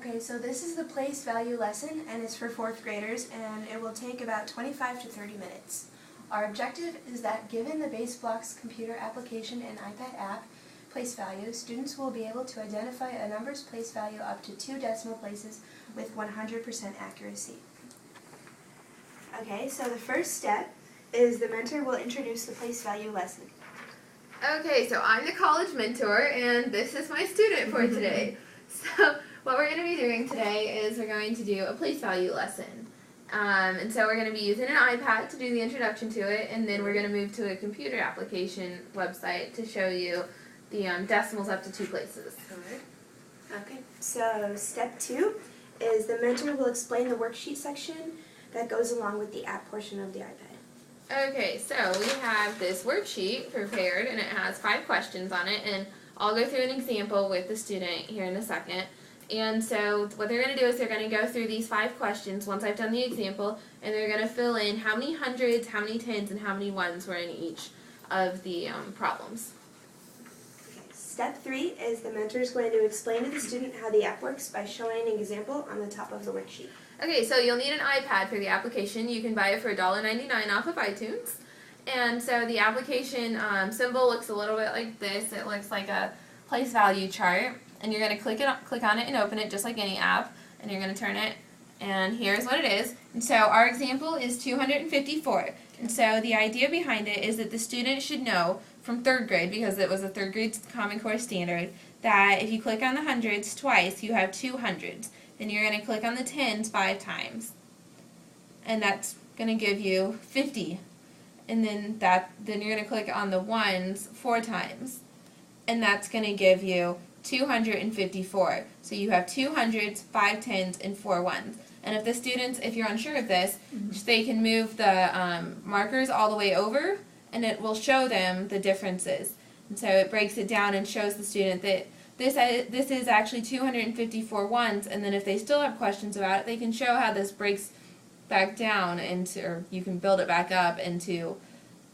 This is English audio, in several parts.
Okay, so this is the place value lesson, and it's for 4th graders, and it will take about 25 to 30 minutes. Our objective is that given the Base Blocks computer application and iPad app place value, students will be able to identify a number's place value up to 2 decimal places with 100% accuracy. Okay, so the first step is the mentor will introduce the place value lesson. Okay, so I'm the college mentor, and this is my student for today. So what we're going to be doing today is we're going to do a place value lesson. And so we're going to be using an iPad to do the introduction to it, and then we're going to move to a computer application website to show you the decimals up to 2 places. Okay, so step 2 is the mentor will explain the worksheet section that goes along with the app portion of the iPad. Okay, so we have this worksheet prepared, and it has 5 questions on it, and I'll go through an example with the student here in a second. And so what they're going to do is they're going to go through these 5 questions once I've done the example, and they're going to fill in how many hundreds, how many tens, and how many ones were in each of the problems. Okay. Step 3 is the mentor is going to explain to the student how the app works by showing an example on the top of the worksheet. Okay, so you'll need an iPad for the application. You can buy it for $1.99 off of iTunes. And so the application symbol looks a little bit like this. It looks like a place value chart. And you're going to click on it and open it just like any app. And you're going to turn it. And here's what it is. And so our example is 254. And so the idea behind it is that the student should know from 3rd grade, because it was a 3rd grade Common Core standard, that if you click on the hundreds twice, you have 2 hundreds. Then you're going to click on the tens 5 times. And that's going to give you 50. And then you're going to click on the ones 4 times. And that's going to give you 254. So you have 2 hundreds, 5 tens, and 4 ones. And if the students, if you're unsure of this, they can move the markers all the way over, and it will show them the differences. And so it breaks it down and shows the student that this is actually 254 ones, and then if they still have questions about it, they can show how this breaks back down into, or you can build it back up into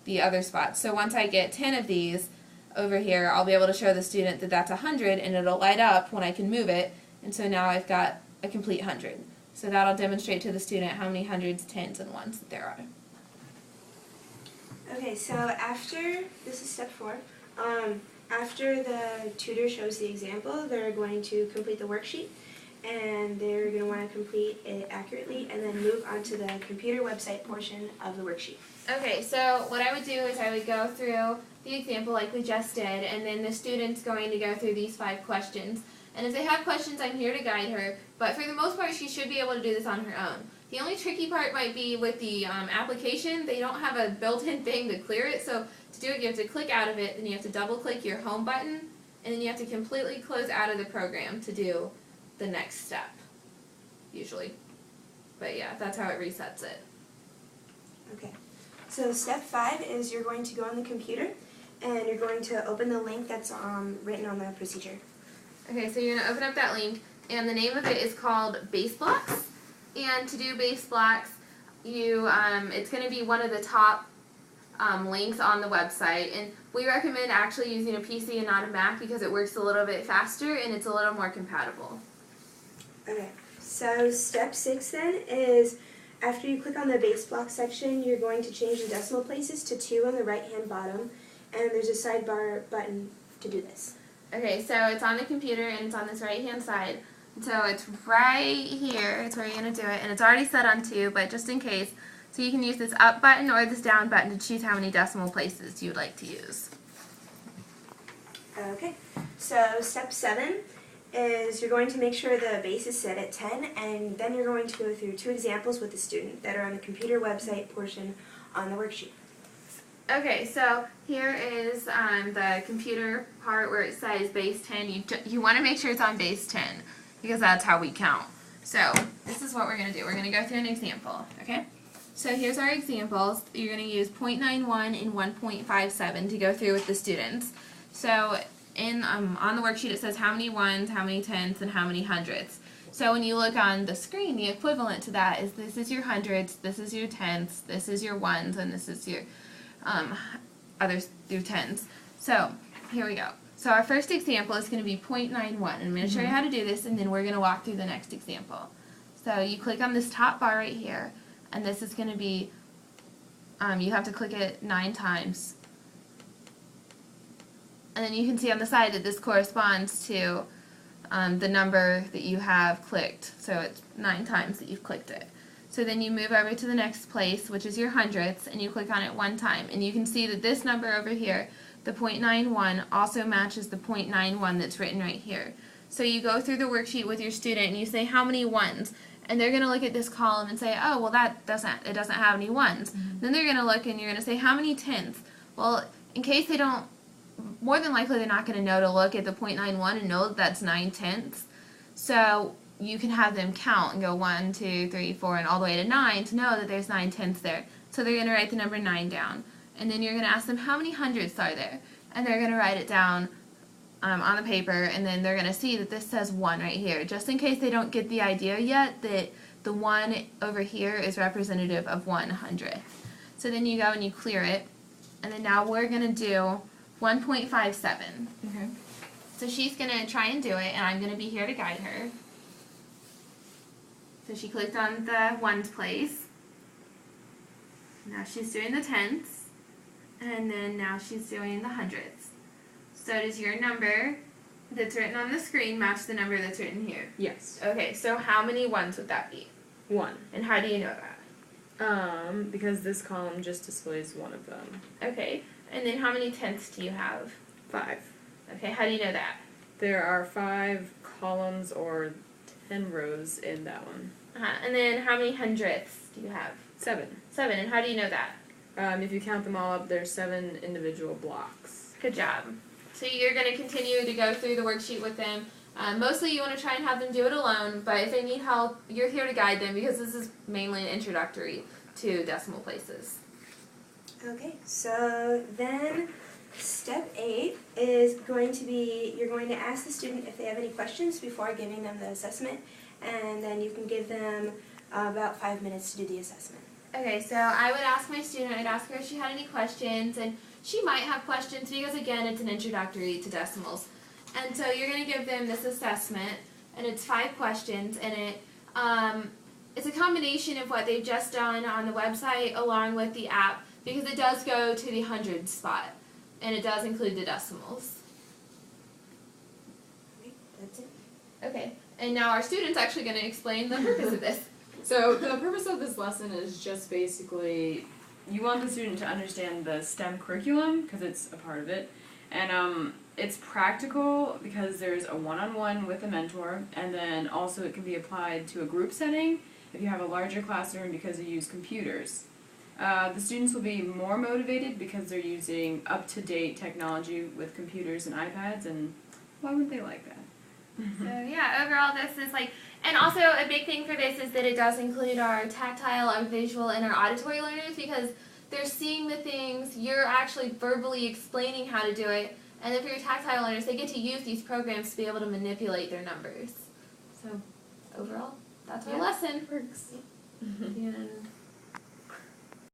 the other spots. So once I get 10 of these over here, I'll be able to show the student that that's 100, and it'll light up when I can move it, and so now I've got a complete 100. So that'll demonstrate to the student how many hundreds, tens, and ones there are. Okay, so this is step 4. After the tutor shows the example, they're going to complete the worksheet, and they're going to want to complete it accurately and then move on to the computer website portion of the worksheet. Okay, so what I would do is I would go through the example like we just did, and then the student's going to go through these 5 questions. And if they have questions, I'm here to guide her, but for the most part, she should be able to do this on her own. The only tricky part might be with the application. They don't have a built-in thing to clear it, so to do it, you have to click out of it, then you have to double-click your home button, and then you have to completely close out of the program to do the next step, usually. But yeah, that's how it resets it. Okay, so step 5 is you're going to go on the computer, and you're going to open the link that's written on the procedure. Okay, so you're going to open up that link, and the name of it is called Base Blocks. And to do Base Blocks, it's going to be one of the top links on the website. And we recommend actually using a PC and not a Mac because it works a little bit faster and it's a little more compatible. Okay, so step 6 then is after you click on the Base Block section, you're going to change the decimal places to 2 on the right-hand bottom, and there's a sidebar button to do this. Okay, so it's on the computer and it's on this right-hand side. So it's right here, it's where you're going to do it, and it's already set on 2, but just in case, so you can use this up button or this down button to choose how many decimal places you would like to use. Okay, so step 7 is you're going to make sure the base is set at 10, and then you're going to go through 2 examples with the student that are on the computer website portion on the worksheet. Okay, so here is the computer part where it says base 10. You want to make sure it's on base 10. Because that's how we count. So this is what we're going to do. We're going to go through an example, okay? So here's our examples. You're going to use 0.91 and 1.57 to go through with the students. So on the worksheet it says how many ones, how many tens, and how many hundreds. So when you look on the screen, the equivalent to that is this is your hundreds, this is your tenths, this is your ones, and this is your your tens. So here we go. So our first example is going to be 0.91. I'm going to show you how to do this, and then we're going to walk through the next example. So you click on this top bar right here, and this is going to be, you have to click it 9 times. And then you can see on the side that this corresponds to the number that you have clicked. So it's 9 times that you've clicked it. So then you move over to the next place, which is your hundredths, and you click on it 1 time. And you can see that this number over here, the 0.91, also matches the 0.91 that's written right here. So you go through the worksheet with your student and you say, how many ones? And they're going to look at this column and say, oh, well, it doesn't have any ones. Then they're going to look and you're going to say, how many tenths? Well, in case they don't, more than likely they're not going to know to look at the 0.91 and know that that's 9 tenths. So you can have them count and go 1, 2, 3, 4, and all the way to 9 to know that there's 9 tenths there. So they're going to write the number 9 down. And then you're going to ask them, how many hundredths are there? And they're going to write it down on the paper, and then they're going to see that this says 1 right here, just in case they don't get the idea yet that the 1 over here is representative of 1/100th. So then you go and you clear it, and then now we're going to do 1.57. Okay. So she's going to try and do it, and I'm going to be here to guide her. So she clicked on the ones place. Now she's doing the tenths. And then now she's doing the hundredths. So does your number that's written on the screen match the number that's written here? Yes. Okay, so how many ones would that be? 1. And how do you know that? Because this column just displays one of them. Okay, and then how many tenths do you have? 5. Okay, how do you know that? There are 5 columns or 10 rows in that one. And then how many hundredths do you have? 7. 7, and how do you know that? If you count them all up, there's 7 individual blocks. Good job. So you're going to continue to go through the worksheet with them. Mostly you want to try and have them do it alone, but if they need help, you're here to guide them because this is mainly an introductory to decimal places. Okay, so then step 8 is going to be, you're going to ask the student if they have any questions before giving them the assessment, and then you can give them about 5 minutes to do the assessment. Okay, so I would ask my student, I'd ask her if she had any questions, and she might have questions because, again, it's an introductory to decimals. And so you're going to give them this assessment, and it's 5 questions, and it's a combination of what they've just done on the website along with the app, because it does go to the hundreds spot, and it does include the decimals. Okay, that's it. Okay, and now our student's actually going to explain the purpose of this. So the purpose of this lesson is just basically, you want the student to understand the STEM curriculum, because it's a part of it, and it's practical because there's a one-on-one with a mentor, and then also it can be applied to a group setting if you have a larger classroom because you use computers. The students will be more motivated because they're using up-to-date technology with computers and iPads, and why wouldn't they like that? So yeah, overall this is like, and also a big thing for this is that it does include our tactile, our visual, and our auditory learners because they're seeing the things, you're actually verbally explaining how to do it, and then for your tactile learners, they get to use these programs to be able to manipulate their numbers. So overall, that's our lesson. Works. And